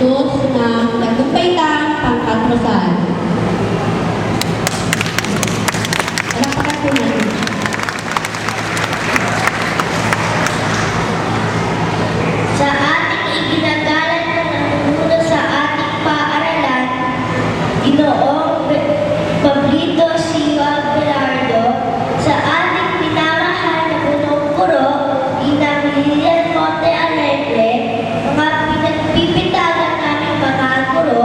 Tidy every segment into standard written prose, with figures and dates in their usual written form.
dos ng Tagumpaytang Pangkatrosan. Palakpakan po natin. Sa ating iginagalang na namumuno sa ating paaralan, Ginoong Pablito Siwa Belardo, sa ating minamahal na punong guro, Ginang Lilian Monte Alegre, mga pinagpipitagan naming mga guro,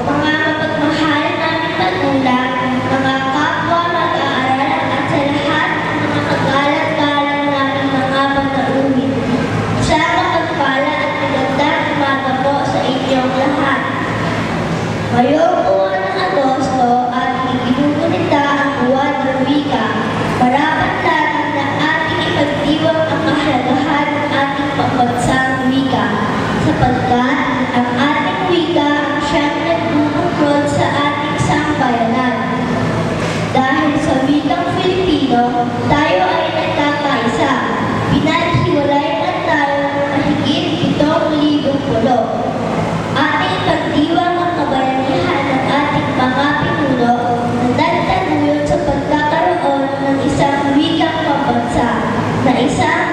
mga mapagmahal naming magulang, mga kapwa mag-aaral at sa lahat ng mga kagalang-galang naming mga panauhin. Sa mapagpala at magandang umaga po sa inyong lahat. Ngayong buwan ng Agosto at iginugunita ang buwan ng wika, marapat-dapat na ating ipagdiwang ang kahalagahan ng ating pambansang wika, sapagkat ang ating wika ang siyang nagbubukod sa ating sambayanan. Dahil sa wikang Filipino, tayo ay nagkakaisa. Pinaghiwalay na tayo ng mahigit 7,000 pulo. Ating ipagdiwang ang kabayanihan ng ating mga pinuno na nagtaguyod sa pagkakaroon ng isang wikang pambansa na isang